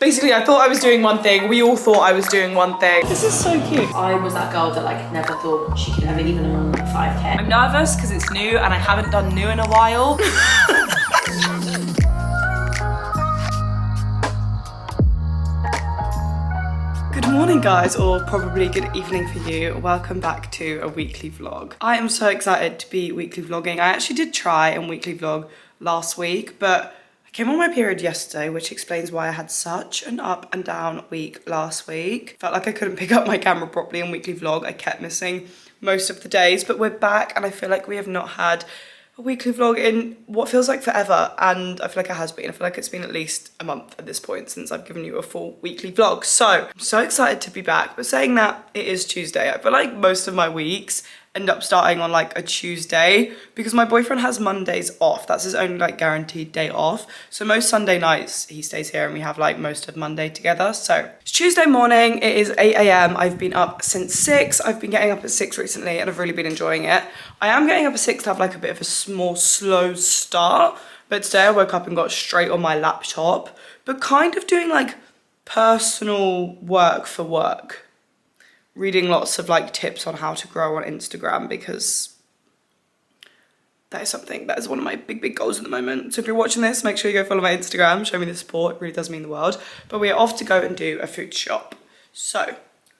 Basically, I thought I was doing one thing. We all thought I was doing one thing. This is so cute. I was that girl that like never thought she could ever even run 5K. I'm nervous because it's new and I haven't done new in a while. Good morning guys, or probably good evening for you. Welcome back to a weekly vlog. I am so excited to be weekly vlogging. I actually did try and weekly vlog last week, but I came on my period yesterday, which explains why I had such an up and down week last week. Felt like I couldn't pick up my camera properly and weekly vlog. I kept missing most of the days, but we're back and I feel like we have not had a weekly vlog in what feels like forever, and I feel like it has been. I feel like it's been at least a month at this point since I've given you a full weekly vlog. So I'm so excited to be back, but saying that, it is Tuesday. I feel like most of my weeks end up starting on like a Tuesday because my boyfriend has Mondays off. That's his only like guaranteed day off. So most Sunday nights he stays here and we have like most of Monday together. So it's Tuesday morning, it is 8 a.m. I've been up since 6. I've been getting up at 6 recently and I've really been enjoying it. I am getting up at 6 to have like a bit of a more slow start, but today I woke up and got straight on my laptop, but kind of doing like personal work for work. Reading lots of like tips on how to grow on Instagram because that is one of my big goals at the moment. So if you're watching this, make sure you go follow my Instagram, show me the support, it really does mean the world. But we are off to go and do a food shop. So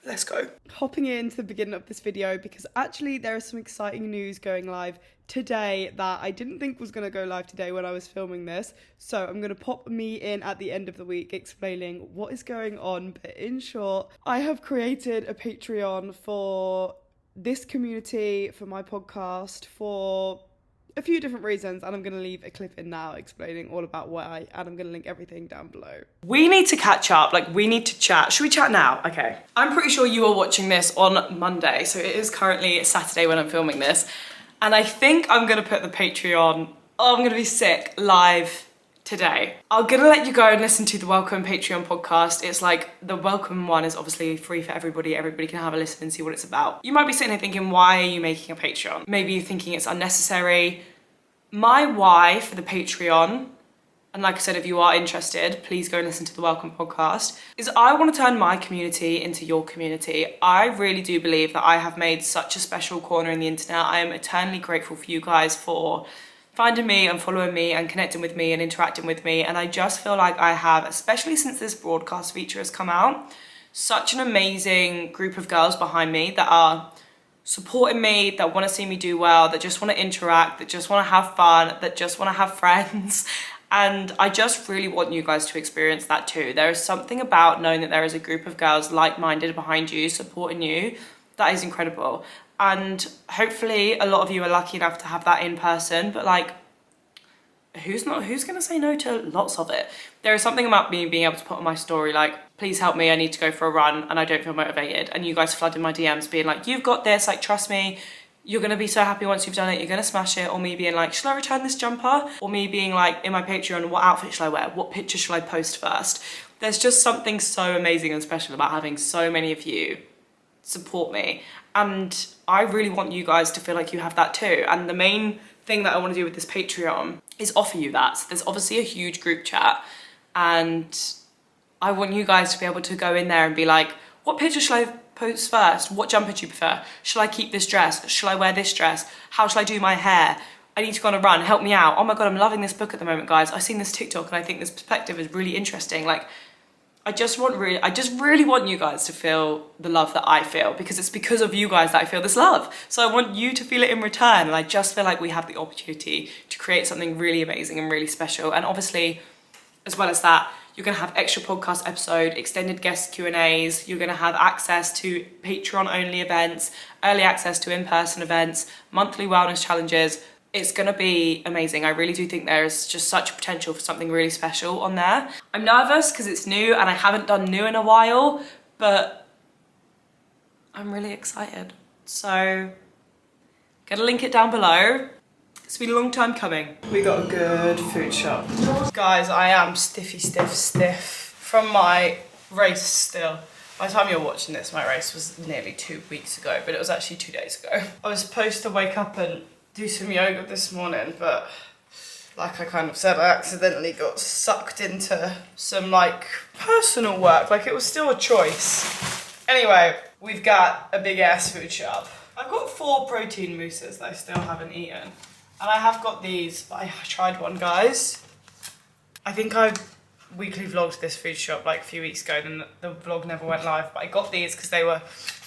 let's go. Hopping into the beginning of this video because actually there is some exciting news going live today that I didn't think was going to go live today when I was filming this. So I'm going to pop me in at the end of the week explaining what is going on. But in short, I have created a Patreon for this community, for my podcast, for a few different reasons, and I'm going to leave a clip in now explaining all about why, and I'm going to link everything down below. We need to catch up, like we need to chat. Should we chat now? Okay. I'm pretty sure you are watching this on Monday, so it is currently Saturday when I'm filming this. And I think I'm gonna put the Patreon, I'm gonna be sick, live today. I'm gonna let you go and listen to the Welcome Patreon podcast. It's like, the Welcome one is obviously free for everybody. Everybody can have a listen and see what it's about. You might be sitting here thinking, why are you making a Patreon? Maybe you're thinking it's unnecessary. My why for the Patreon, and like I said, if you are interested, please go and listen to the Welcome podcast, is I want to turn my community into your community. I really do believe that I have made such a special corner in the internet. I am eternally grateful for you guys for finding me and following me and connecting with me and interacting with me. And I just feel like I have, especially since this broadcast feature has come out, such an amazing group of girls behind me that are supporting me, that want to see me do well, that just want to interact, that just want to have fun, that just want to have friends. And I just really want you guys to experience that too. There is something about knowing that there is a group of girls like-minded behind you, supporting you, that is incredible. And hopefully a lot of you are lucky enough to have that in person, but like, who's gonna say no to lots of it? There is something about me being able to put on my story like, please help me, I need to go for a run and I don't feel motivated. And you guys flooding my DMs being like, you've got this, like trust me, you're gonna be so happy once you've done it, you're gonna smash it. Or me being like, should I return this jumper? Or me being like, in my Patreon, what outfit should I wear? What picture should I post first? There's just something so amazing and special about having so many of you support me. And I really want you guys to feel like you have that too. And the main thing that I wanna do with this Patreon is offer you that. So there's obviously a huge group chat and I want you guys to be able to go in there and be like, what picture should I post first? What jumper do you prefer? Should I keep this dress? Should I wear this dress? How should I do my hair? I need to go on a run, help me out. Oh my God, I'm loving this book at the moment, guys. I've seen this TikTok and I think this perspective is really interesting. Like, I just really want you guys to feel the love that I feel, because it's because of you guys that I feel this love. So I want you to feel it in return. And I just feel like we have the opportunity to create something really amazing and really special. And obviously, as well as that, you're gonna have extra podcast episode, extended guest Q&As, you're gonna have access to Patreon only events, early access to in-person events, monthly wellness challenges. It's gonna be amazing. I really do think there is just such potential for something really special on there. I'm nervous because it's new and I haven't done new in a while, but I'm really excited. So, gonna link it down below. It's been a long time coming. We got a good food shop. Guys, I am stiff from my race still. By the time you're watching this, my race was nearly 2 weeks ago, but it was actually 2 days ago. I was supposed to wake up and do some yoga this morning, but like I kind of said, I accidentally got sucked into some like personal work. Like it was still a choice. Anyway, we've got a big ass food shop. I've got 4 protein mousses that I still haven't eaten. And I have got these, but I tried one, guys. I think I weekly vlogged this food shop like a few weeks ago, then the vlog never went live, but I got these because they were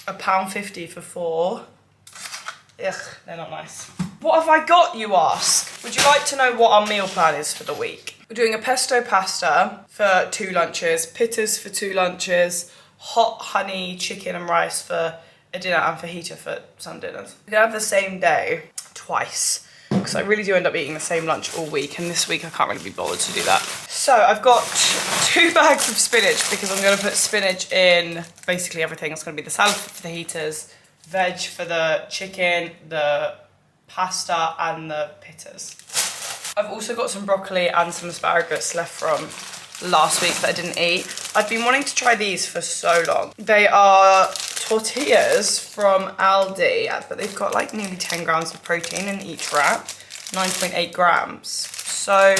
£1.50 for 4. Ugh, they're not nice. What have I got, you ask? Would you like to know what our meal plan is for the week? We're doing a pesto pasta for 2 lunches, pittas for 2 lunches, hot honey chicken and rice for a dinner, and fajita for some dinners. We're gonna have the same day twice, because I really do end up eating the same lunch all week, and this week I can't really be bothered to do that. So I've got 2 bags of spinach, because I'm gonna put spinach in basically everything. It's gonna be the salad for the fajitas, veg for the chicken, the pasta and the pittas. I've also got some broccoli and some asparagus left from last week that I didn't eat. I've been wanting to try these for so long. They are tortillas from Aldi, but they've got like nearly 10 grams of protein in each wrap, 9.8 grams. So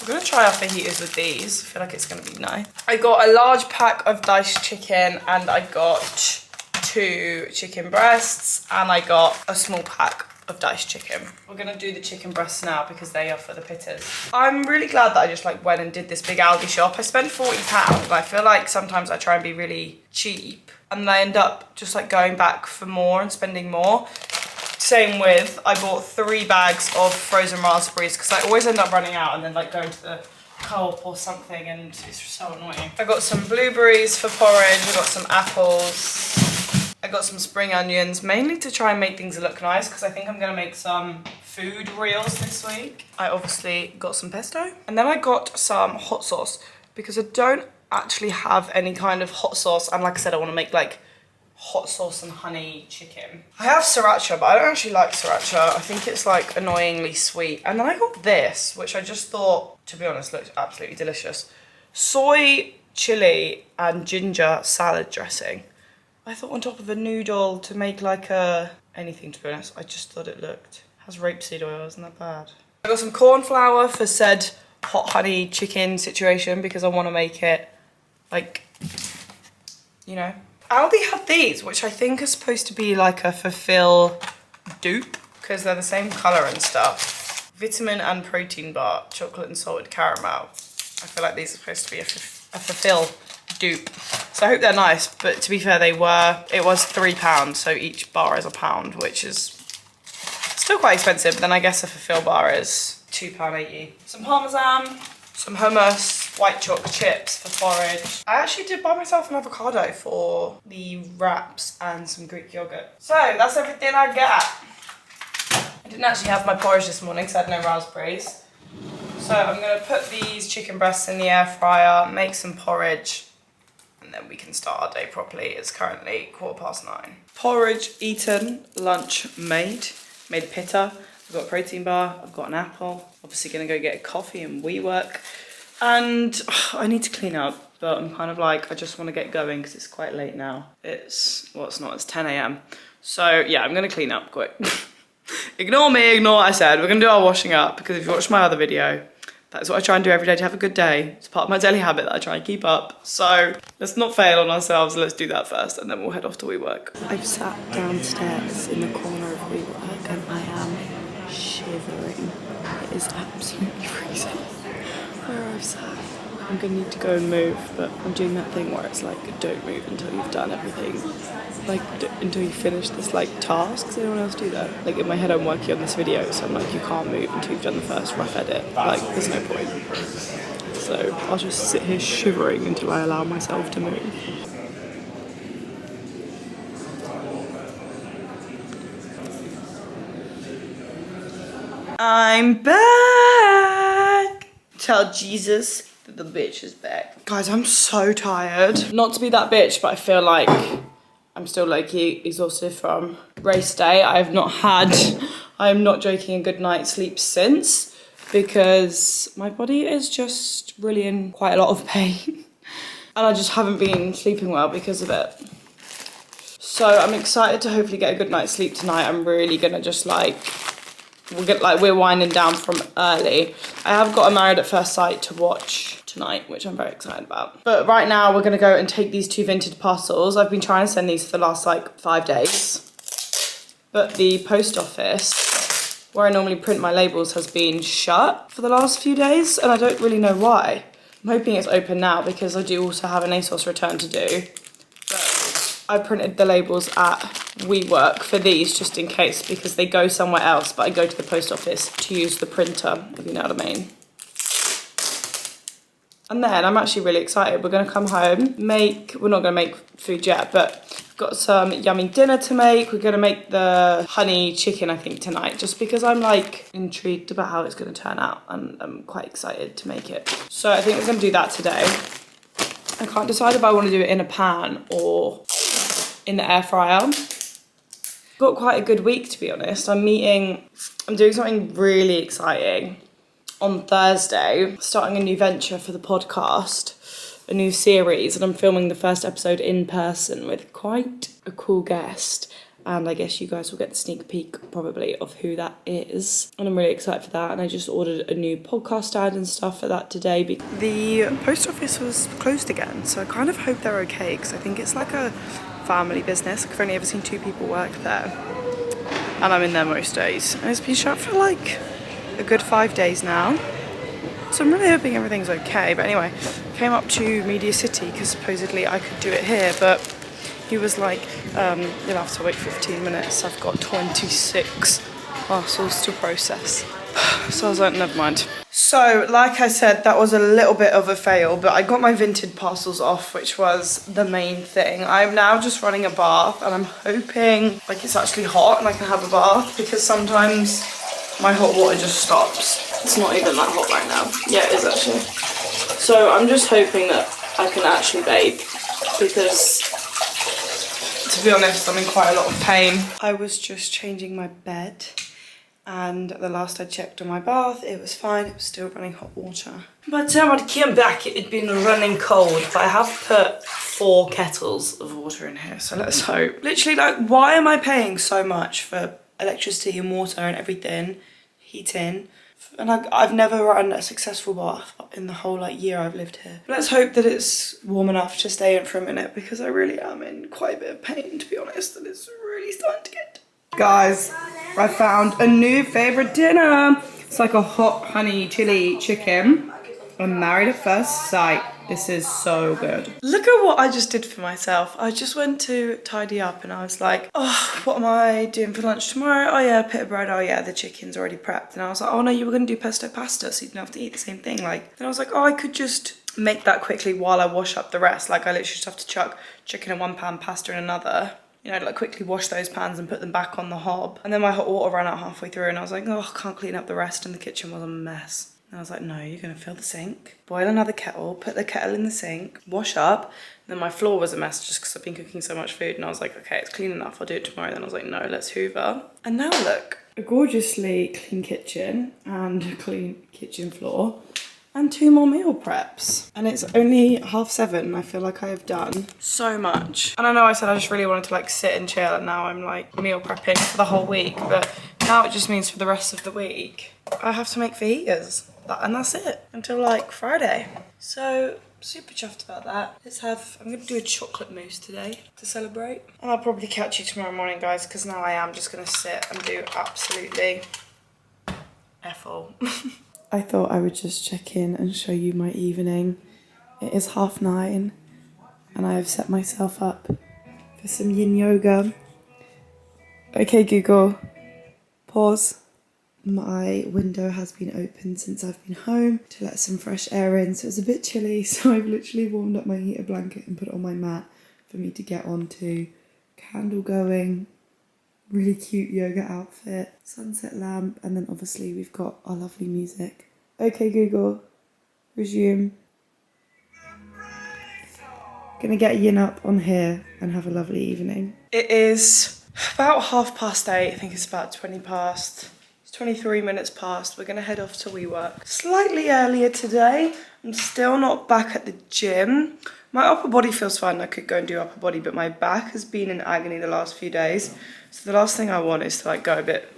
we're gonna try our fajitas with these. I feel like it's gonna be nice. I got a large pack of diced chicken, and I got 2 chicken breasts, and I got a small pack of diced chicken. We're gonna do the chicken breasts now because they are for the pittas. I'm really glad that I just like went and did this big Aldi shop. I spent £40, and I feel like sometimes I try and be really cheap, and I end up just like going back for more and spending more. Same with, I bought 3 bags of frozen raspberries because I always end up running out and then like going to the Co-op or something, and it's so annoying. I got some blueberries for porridge, I got some apples, I got some spring onions, mainly to try and make things look nice because I think I'm gonna make some food reels this week. I obviously got some pesto, and then I got some hot sauce because I don't actually have any kind of hot sauce, and like I said, I want to make like hot sauce and honey chicken. I have sriracha, but I don't actually like sriracha. I think it's like annoyingly sweet. And then I got this, which I just thought, to be honest, looked absolutely delicious. Soy, chili and ginger salad dressing. I thought on top of a noodle to make like anything, to be honest. I just thought it has rapeseed oil, isn't that bad? I got some corn flour for said hot honey chicken situation because I want to make it like, you know. Aldi had these, which I think are supposed to be like a Fulfill dupe because they're the same colour and stuff. Vitamin and protein bar, chocolate and salted caramel. I feel like these are supposed to be a Fulfill dupe. So I hope they're nice, but to be fair, it was £3, so each bar is £1, which is still quite expensive. But then I guess a Fulfill bar is £2.80. Some parmesan, some hummus, white chocolate chips for porridge. I actually did buy myself an avocado for the wraps and some Greek yogurt. So that's everything I got. I didn't actually have my porridge this morning because I had no raspberries. So I'm gonna put these chicken breasts in the air fryer, make some porridge, and then we can start our day properly. It's currently 9:15. Porridge eaten, lunch made. Made pitta. I've got a protein bar, I've got an apple. Obviously gonna go get a coffee and WeWork. And I need to clean up, but I'm kind of like, I just wanna get going because it's quite late now. It's 10 AM. So yeah, I'm gonna clean up quick. Ignore me, ignore what I said. We're gonna do our washing up because if you watched my other video, that's what I try and do every day to have a good day. It's part of my daily habit that I try and keep up. So let's not fail on ourselves. Let's do that first and then we'll head off to WeWork. I've sat downstairs in the corner of WeWork and I am shivering. It is absolutely freezing where I've sat. I'm gonna need to go and move, but I'm doing that thing where it's like, don't move until you've done everything. Like, until you finish this like task. Does anyone else do that? Like in my head I'm working on this video, so I'm like, you can't move until you've done the first rough edit. Like, there's no point. So I'll just sit here shivering until I allow myself to move. I'm back! Tell Jesus that the bitch is back. Guys, I'm so tired. Not to be that bitch, but I feel like I'm still low-key exhausted from race day. I am not joking, a good night's sleep since because my body is just really in quite a lot of pain and I just haven't been sleeping well because of it. So I'm excited to hopefully get a good night's sleep tonight. I'm really gonna just like we're winding down from early. I have got a Married at First Sight to watch tonight, which I'm very excited about. But right now we're gonna go and take these 2 vintage parcels. I've been trying to send these for the last like 5 days. But the post office, where I normally print my labels, has been shut for the last few days, and I don't really know why. I'm hoping it's open now because I do also have an ASOS return to do. But I printed the labels at WeWork for these just in case because they go somewhere else, but I go to the post office to use the printer, if you know what I mean. And then I'm actually really excited. We're gonna come home, we're not gonna make food yet, but got some yummy dinner to make. We're gonna make the honey chicken, I think, tonight, just because I'm like intrigued about how it's gonna turn out and I'm quite excited to make it. So I think we're gonna do that today. I can't decide if I wanna do it in a pan or in the air fryer. Got quite a good week, to be honest. I'm doing something really exciting on Thursday, starting a new venture for the podcast, a new series, and I'm filming the first episode in person with quite a cool guest, and I guess you guys will get the sneak peek probably of who that is, and I'm really excited for that. And I just ordered a new podcast stand and stuff for that today. The post office was closed again, so I kind of hope they're okay because I think it's like a family business. I've only ever seen 2 people work there and I'm in there most days, and it's been shut for like a good 5 days now, so I'm really hoping everything's okay. But anyway, came up to Media City because supposedly I could do it here, but he was like, you'll have to wait 15 minutes, I've got 26 parcels to process. So I was like, never mind. So like I said, that was a little bit of a fail, but I got my vintage parcels off, which was the main thing. I'm now just running a bath and I'm hoping like it's actually hot and I can have a bath, because sometimes my hot water just stops. It's not even that hot right now. Yeah, it is actually. So I'm just hoping that I can actually bathe, because to be honest, I'm in quite a lot of pain. I was just changing my bed, and the last I checked on my bath, it was fine. It was still running hot water. By the time I came back, it had been running cold, but I have put 4 kettles of water in here, so let's hope. Literally, like, why am I paying so much for electricity and water and everything, heating? And I've never run a successful bath in the whole like year I've lived here. But let's hope that it's warm enough to stay in for a minute, because I really am in quite a bit of pain, to be honest, and it's really starting to get. Guys, I found a new favourite dinner. It's like a hot honey chili chicken. I'm Married at First Sight. This is so good. Look at what I just did for myself. I just went to tidy up and I was like, oh, what am I doing for lunch tomorrow? Oh yeah, pita bread. Oh yeah, the chicken's already prepped. And I was like, oh no, you were gonna do pesto pasta, so you didn't have to eat the same thing. Like, then I was like, oh, I could just make that quickly while I wash up the rest. Like, I literally just have to chuck chicken in one pan, pasta in another. You know, like quickly wash those pans and put them back on the hob. And then my hot water ran out halfway through and I was like, oh, I can't clean up the rest, and the kitchen was a mess. And I was like, no, you're gonna fill the sink, boil another kettle, put the kettle in the sink, wash up. And then my floor was a mess just because I've been cooking so much food, and I was like, okay, it's clean enough, I'll do it tomorrow. Then I was like, no, let's hoover. And now look, a gorgeously clean kitchen and a clean kitchen floor and 2 more meal preps. And it's only 7:30 and I feel like I have done so much. And I know I said I just really wanted to like sit and chill, and now I'm like meal prepping for the whole week, but now it just means for the rest of the week I have to make fajitas. And that's it until like Friday. So super chuffed about that. I'm gonna do a chocolate mousse today to celebrate. And I'll probably catch you tomorrow morning, guys, because now I am just gonna sit and do absolutely F all. I thought I would just check in and show you my evening. It is 9:30 and I have set myself up for some yin yoga. Okay, Google, pause. My window has been open since I've been home to let some fresh air in, so it's a bit chilly, so I've literally warmed up my heater blanket and put it on my mat for me to get onto. Candle going, really cute yoga outfit, sunset lamp, and then obviously we've got our lovely music. Okay, Google, resume. Gonna get yin up on here and have a lovely evening. It is about 8:30, I think it's about 20 past. 23 minutes past. We're gonna head off to WeWork. Slightly earlier today. I'm still not back at the gym. My upper body feels fine. I could go and do upper body, but my back has been in agony the last few days. So the last thing I want is to like go a bit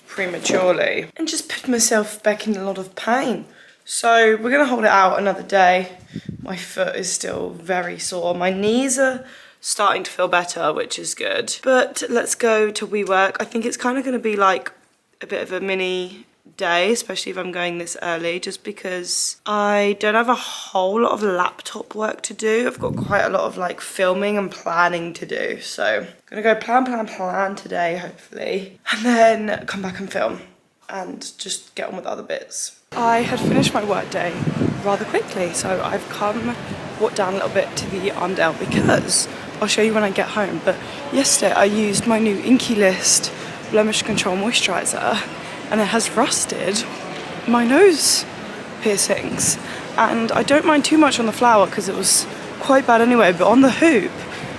prematurely and just put myself back in a lot of pain. So we're gonna hold it out another day. My foot is still very sore. My knees are starting to feel better, which is good. But let's go to WeWork. I think it's kind of gonna be like a bit of a mini day, especially if I'm going this early, just because I don't have a whole lot of laptop work to do. I've got quite a lot of like filming and planning to do. So I'm gonna go plan today, hopefully, and then come back and film and just get on with other bits. I had finished my work day rather quickly, so I've walked down a little bit to the Arndale because I'll show you when I get home. But yesterday I used my new Inkey List Blemish Control Moisturiser, and it has rusted my nose piercings. And I don't mind too much on the flower because it was quite bad anyway, but on the hoop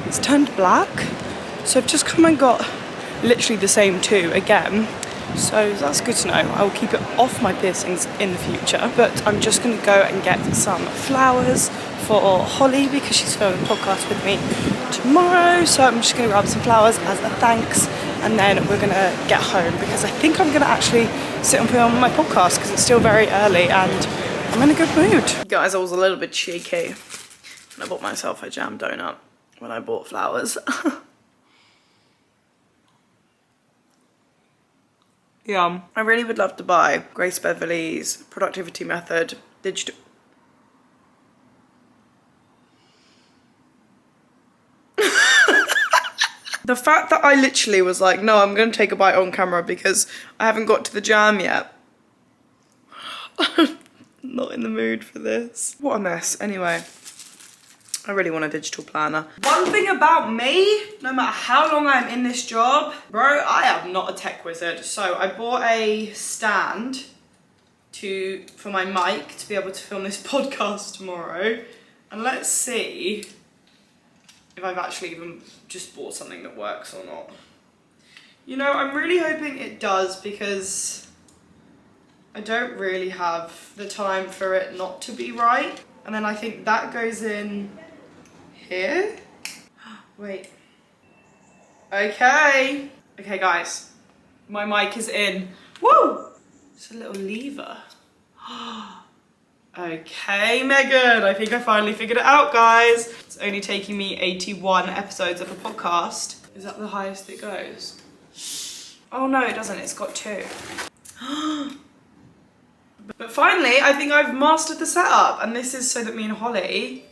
it's turned black. So I've just come and got literally the same two again. So that's good to know. I will keep it off my piercings in the future, but I'm just going to go and get some flowers for Holly because she's filming a podcast with me tomorrow. So I'm just going to grab some flowers as a thanks, and then we're going to get home because I think I'm going to actually sit and film my podcast because it's still very early and I'm in a good mood. Guys, I was a little bit cheeky and I bought myself a jam donut when I bought flowers. Yeah, I really would love to buy Grace Beverley's Productivity Method digital. The fact that I literally was like, no, I'm going to take a bite on camera because I haven't got to the jam yet. Not in the mood for this. What a mess. Anyway, I really want a digital planner. One thing about me, no matter how long I'm in this job, bro, I am not a tech wizard. So I bought a stand for my mic to be able to film this podcast tomorrow. And let's see if I've actually even just bought something that works or not. You know, I'm really hoping it does because I don't really have the time for it not to be right. And then I think that goes in here. Wait. Okay. Okay, guys. My mic is in. Woo! It's a little lever. Okay, Megan. I think I finally figured it out, guys. It's only taking me 81 episodes of a podcast. Is that the highest it goes? Oh no, it doesn't. It's got 2. But finally, I think I've mastered the setup, and this is so that me and Holly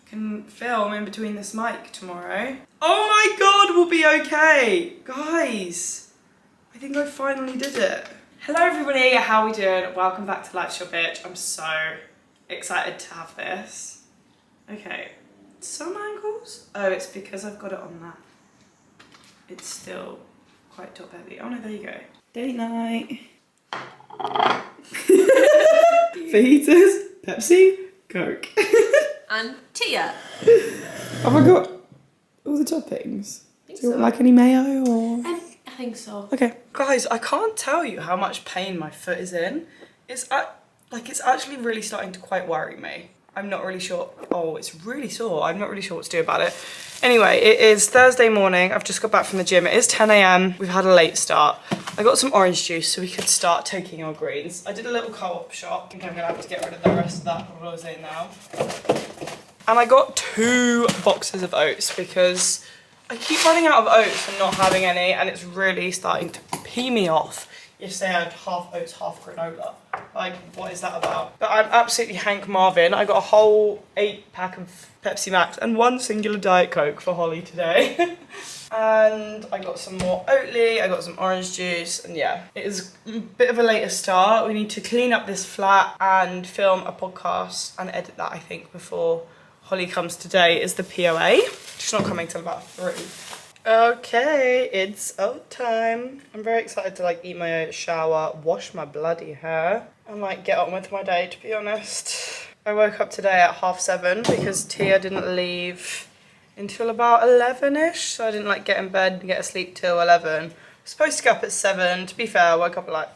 can film in between this mic tomorrow. Oh my god, we'll be okay. Guys, I think I finally did it. Hello everybody, how are we doing? Welcome back to Life's Your Bitch. I'm so excited to have this. Okay, some angles. Oh, it's because I've got it on that. It's still quite top heavy. Oh no, there you go. Date night. Fajitas, Pepsi, Coke. And Tia. Have I got all the toppings? Do you want like any mayo or? I think so. Okay. Guys, I can't tell you how much pain my foot is in. It's actually really starting to quite worry me. I'm not really sure. Oh, it's really sore. I'm not really sure what to do about it. Anyway, it is Thursday morning. I've just got back from the gym. It is 10 AM. We've had a late start. I got some orange juice so we could start taking our greens. I did a little co-op shop. I think I'm gonna have to get rid of the rest of that rosé now. And I got 2 boxes of oats because I keep running out of oats and not having any, and it's really starting to pee me off. Yesterday I had half oats, half granola. Like, what is that about? But I'm absolutely Hank Marvin. I got a whole 8-pack of Pepsi Max and 1 singular Diet Coke for Holly today. And I got some more Oatly, I got some orange juice, and yeah, it is a bit of a later start. We need to clean up this flat and film a podcast and edit that, I think, before Holly comes today. Is the POA. She's not coming till about 3. Okay, it's oat time. I'm very excited to like eat my oat, shower, wash my bloody hair, and like get on with my day, to be honest. I woke up today at 7:30 because Tia didn't leave until about 11ish, so I didn't like get in bed and get asleep till 11. I was supposed to get up at 7. To be fair, I woke up at like,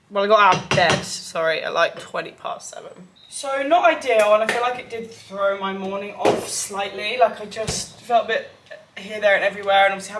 well, I got out of bed, sorry, at like 7:20. So not ideal, and I feel like it did throw my morning off slightly. Like I just felt a bit here, there, and everywhere, and obviously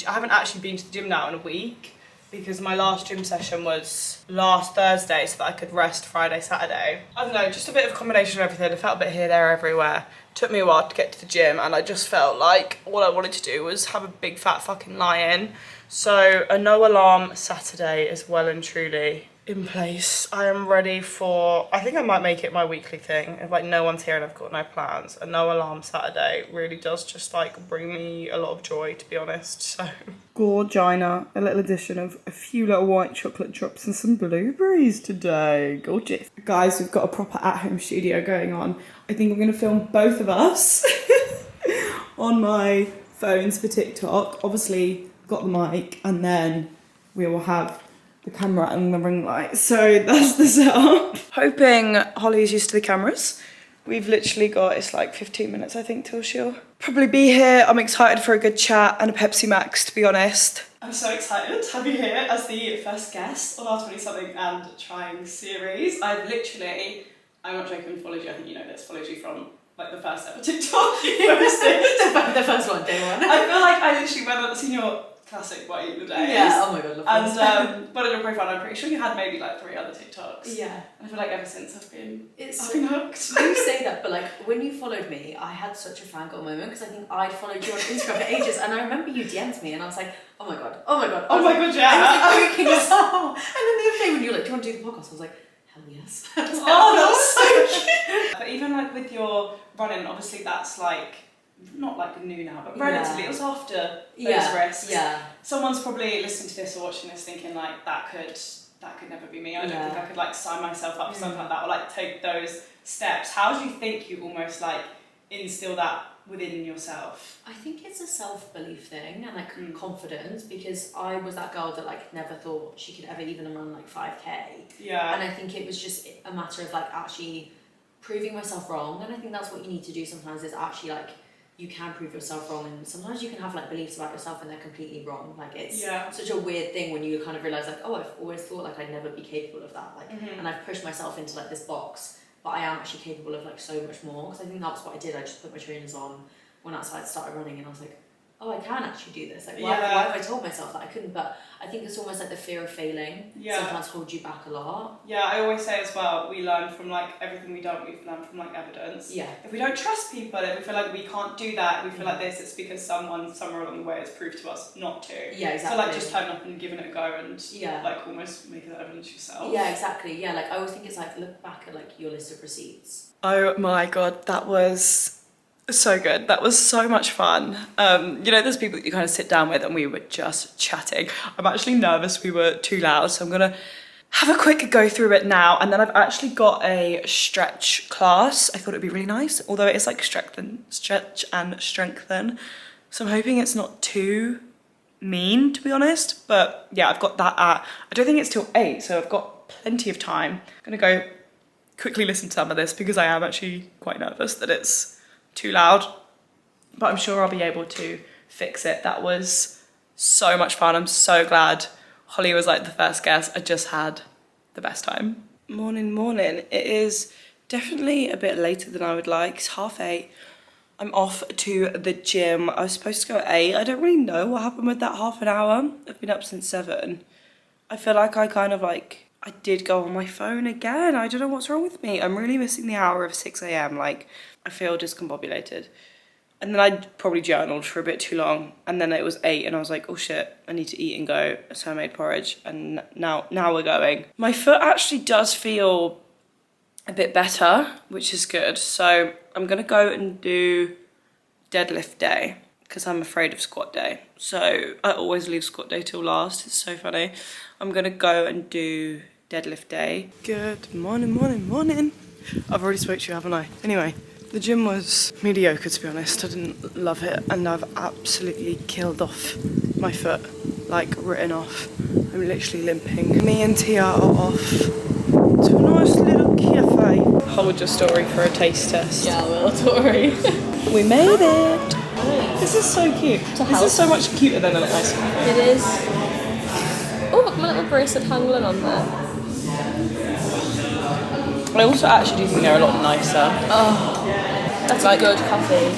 I haven't actually been to the gym now in a week because my last gym session was last Thursday so that I could rest Friday, Saturday. I don't know, just a bit of a combination of everything. I felt a bit here, there, everywhere. Took me a while to get to the gym and I just felt like all I wanted to do was have a big fat fucking lie-in. So a no alarm Saturday is well and truly in place. I am ready for, I think I might make it my weekly thing. If like no one's here and I've got no plans, a no alarm Saturday really does just like bring me a lot of joy, to be honest. So Gorgina, a little addition of a few little white chocolate drops and some blueberries today. Gorgeous. Guys, we've got a proper at-home studio going on. I think I'm gonna film both of us on my phones for TikTok. Obviously got the mic and then we will have the camera and the ring light. So that's the setup. Hoping Holly's used to the cameras. We've literally got, it's like 15 minutes I think till she'll probably be here. I'm excited for a good chat and a Pepsi Max, to be honest. I'm so excited to have you here as the first guest on our 20-something and trying series. I'm not joking, followed you, I think you know this, followed you from like the first ever TikTok you posted. The first one, day one. I feel like I literally went and seen your classic What I Eat in the Days. Yeah, oh my god, love this. And but on your profile, I'm pretty sure you had maybe like 3 other TikToks. Yeah. I feel like ever since I've been hooked. You say that, but like when you followed me, I had such a fangirl moment because I think I'd followed you on Instagram for ages, and I remember you DM'd me, and I was like, oh my god, oh my god, oh my god, yeah. I was like, freaking myself. And then the other day when you were like, do you want to do the podcast? I was like, hell yes. Oh, that's so cute. But even like with your running, obviously that's like not like new now, but relatively it was after those risks. Yeah. Someone's probably listening to this or watching this thinking like that could never be me. I don't think I could like sign myself up for something like that or like take those steps. How do you think you almost like instill that within yourself? I think it's a self-belief thing and like confidence, because I was that girl that like never thought she could ever even run like 5k. Yeah. And I think it was just a matter of like actually proving myself wrong, and I think that's what you need to do sometimes, is actually like you can prove yourself wrong, and sometimes you can have like beliefs about yourself and they're completely wrong. Like it's such a weird thing when you kind of realize like, oh, I've always thought like I'd never be capable of that, like and I've pushed myself into like this box, but I am actually capable of like so much more. Because I think that's what I did. I just put my trainers on, went outside, started running, and I was like, oh, I can actually do this. Like why have I told myself that I couldn't? But I think it's almost like the fear of failing sometimes holds you back a lot. Yeah, I always say as well, we learn from like everything we don't, we've learned from like evidence. Yeah. If we don't trust people, if we feel like we can't do that, we feel like this, it's because someone somewhere along the way has proved to us not to. Yeah, exactly. So like just turning up and giving it a go and like almost making that evidence yourself. Yeah, exactly. Yeah, like I always think it's like look back at like your list of receipts. Oh my god, that was so good. That was so much fun. You know, there's people that you kind of sit down with and we were just chatting. I'm actually nervous we were too loud, so I'm gonna have a quick go through it now. And then I've actually got a stretch class. I thought it'd be really nice, although it is like stretch and strengthen. So I'm hoping it's not too mean, to be honest. But yeah, I've got that I don't think it's till 8, so I've got plenty of time. I'm gonna go quickly listen to some of this because I am actually quite nervous that it's too loud, but I'm sure I'll be able to fix it. That was so much fun. I'm so glad Holly was like the first guest. I just had the best time. Morning. It is definitely a bit later than I would like. It's 8:30. I'm off to the gym. I was supposed to go at 8. I don't really know what happened with that half an hour. I've been up since 7. I feel like I did go on my phone again. I don't know what's wrong with me. I'm really missing the hour of 6 a.m. Like, I feel discombobulated. And then I probably journaled for a bit too long. And then it was 8 and I was like, oh shit, I need to eat and go. So I made porridge and now we're going. My foot actually does feel a bit better, which is good. So I'm gonna go and do deadlift day because I'm afraid of squat day. So I always leave squat day till last. It's so funny. I'm gonna go and do deadlift day. Good morning. I've already spoke to you, haven't I? Anyway, the gym was mediocre, to be honest. I didn't love it, and I've absolutely killed off my foot, like written off. I'm literally limping. Me and Tia are off to a nice little cafe. Hold your story for a taste test. Yeah, well, Tori. We made it. This is so cute. This is so much cuter than an ice cream. It is. Oh, look, my little bracelet hanging on there. I also actually do think they're a lot nicer. Oh, that's like, a good coffee.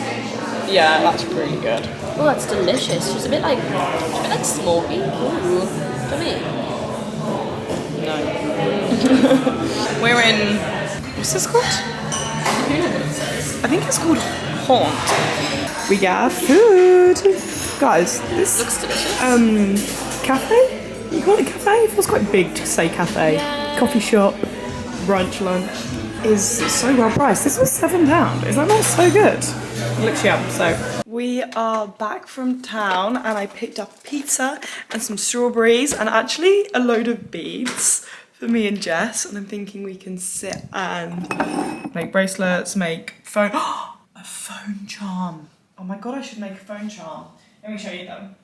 Yeah, that's really good. Oh, that's delicious. It's a bit like smoky. Ooh. For me? No. We're in, what's this called? I think it's called Haunt. We got food. Guys, this Looks delicious. cafe? You call it cafe? It feels quite big to say cafe. Yeah. Coffee shop, brunch, lunch is so well priced. This was £7. Is that not so good? Literally up, so. We are back from town and I picked up pizza and some strawberries and actually a load of beads for me and Jess, and I'm thinking we can sit and make bracelets, make phone, a phone charm. Oh my God, I should make a phone charm. Let me show you them.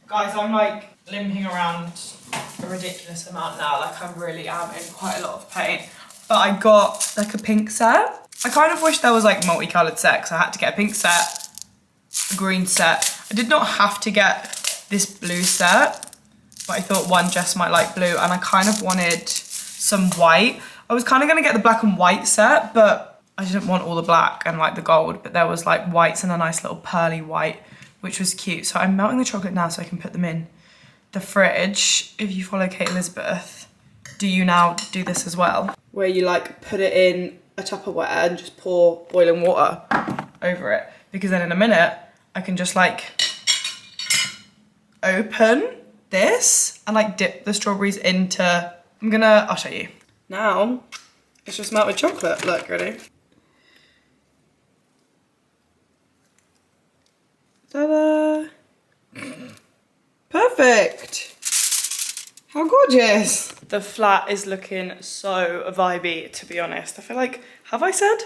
Guys, I'm like limping around a ridiculous amount now, like I really am in quite a lot of pain. But I got like a pink set. I kind of wish there was like multicolored sets. I had to get a pink set, a green set. I did not have to get this blue set, but I thought one Jess might like blue and I kind of wanted some white. I was kind of gonna get the black and white set, but I didn't want all the black and like the gold, but there was like whites and a nice little pearly white, which was cute. So I'm melting the chocolate now so I can put them in the fridge. If you follow Kate Elizabeth, do you now do this as well? Where you like put it in a Tupperware and just pour boiling water over it. Because then in a minute, I can just like open this and like dip the strawberries into, I'll show you. Now, it's just melted chocolate. Look, ready? Ta-da! Perfect! How gorgeous! The flat is looking so vibey, to be honest. I feel like, have I said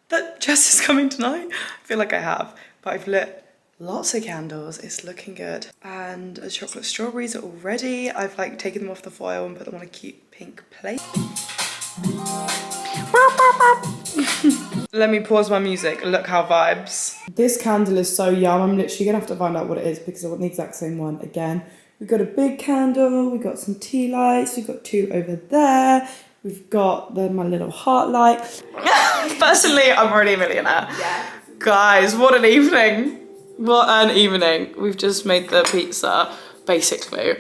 that Jess is coming tonight? I feel like I have, but I've lit lots of candles. It's looking good. And the chocolate strawberries are all ready. I've like taken them off the foil and put them on a cute pink plate. Let me pause my music. Look how vibes. This candle is so yum. I'm literally gonna have to find out what it is because I want the exact same one again. We've got a big candle, we've got some tea lights, we've got two over there, we've got my little heart light. Personally, I'm already a millionaire. Yeah. Guys, what an evening. What an evening. We've just made the pizza, basically.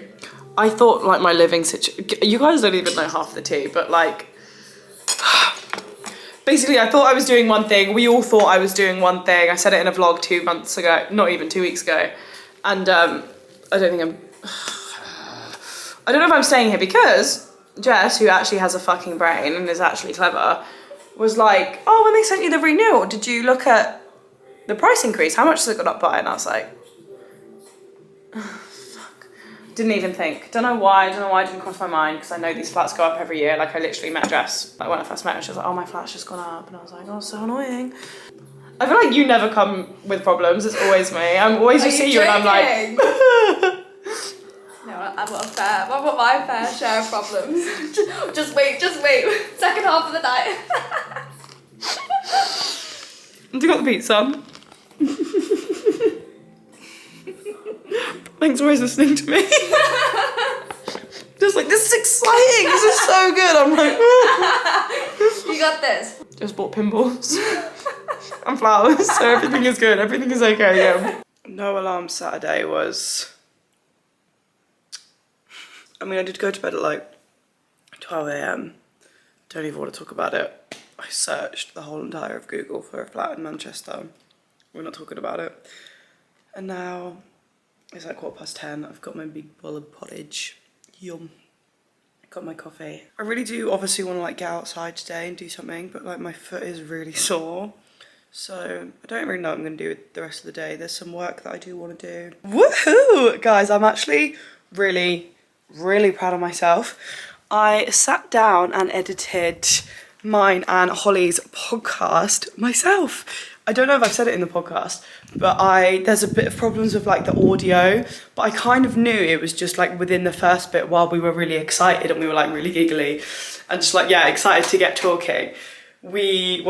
I thought like my living situation, you guys don't even know half the tea, but like, basically I thought I was doing one thing, we all thought I was doing one thing. I said it in a vlog 2 months ago, not even 2 weeks ago. And I don't know if I'm staying here because Jess, who actually has a fucking brain and is actually clever, was like, oh, when they sent you the renewal, did you look at the price increase? How much has it gone up by? And I was like, oh, fuck. Didn't even think. Don't know why it didn't cross my mind because I know these flats go up every year. Like I literally met Jess, like when I first met her, she was like, oh, my flat's just gone up. And I was like, oh, so annoying. I feel like you never come with problems, it's always me. I'm always just see you and I'm like, No, I've got my fair share of problems. just wait. Second half of the night. have you got the pizza? Thanks for always listening to me. Just like, this is exciting, this is so good. I'm like, You got this. just bought pinballs and flowers, so everything is good, everything is okay, yeah. No alarm Saturday was, I mean, I did go to bed at like 12 AM. Don't even want to talk about it. I searched the whole entire of Google for a flat in Manchester. We're not talking about it. And now it's like 10:15. I've got my big bowl of pottage. Yum. Got my coffee. I really do obviously want to like get outside today and do something, but like my foot is really sore. So I don't really know what I'm gonna do with the rest of the day. There's some work that I do want to do. Woohoo! Guys, I'm actually really proud of myself. I sat down and edited mine and Holly's podcast myself. I don't know if I've said it in the podcast, but there's a bit of problems with like the audio, but I kind of knew it was just like within the first bit while we were really excited and we were like really giggly and just like, yeah, excited to get talking. There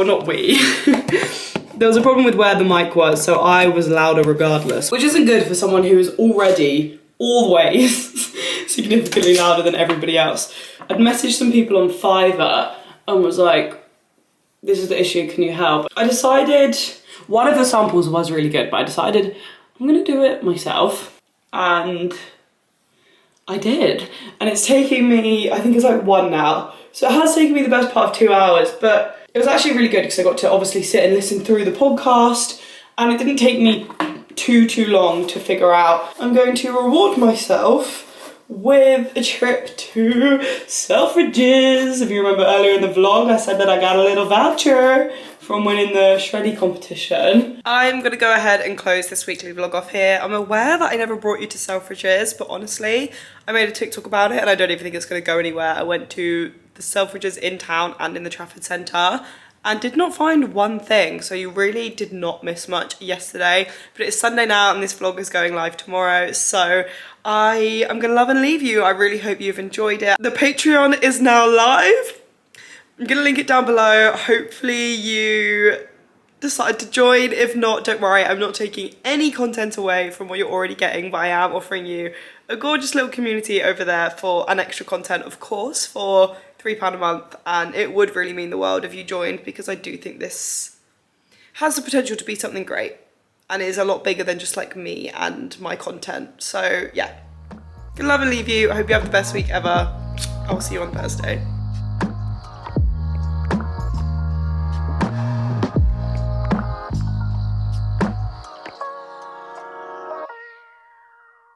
was a problem with where the mic was, so I was louder regardless, which isn't good for someone who is already always significantly louder than everybody else. I'd messaged some people on Fiverr and was like, this is the issue, can you help? I decided, one of the samples was really good, but I decided I'm gonna do it myself. And I did. And it's taking me, I think it's like 1 now. So it has taken me the best part of 2 hours, but it was actually really good because I got to obviously sit and listen through the podcast, and it didn't take me too long to figure out. I'm going to reward myself with a trip to Selfridges. If you remember earlier in the vlog, I said that I got a little voucher from winning the shreddy competition. I'm gonna go ahead and close this weekly vlog off here. I'm aware that I never brought you to Selfridges, but honestly, I made a TikTok about it and I don't even think it's gonna go anywhere. I went to the Selfridges in town and in the Trafford Centre and did not find one thing, so you really did not miss much yesterday. But it's Sunday now and this vlog is going live tomorrow, so I am gonna love and leave you. I really hope you've enjoyed it. The Patreon is now live. I'm gonna link it down below. Hopefully you decide to join. If not, don't worry, I'm not taking any content away from what you're already getting, but I am offering you a gorgeous little community over there for an extra content, of course, for £3 a month, and it would really mean the world if you joined, because I do think this has the potential to be something great and is a lot bigger than just like me and my content. So yeah, gonna love and leave you. I hope you have the best week ever. I'll see you on Thursday.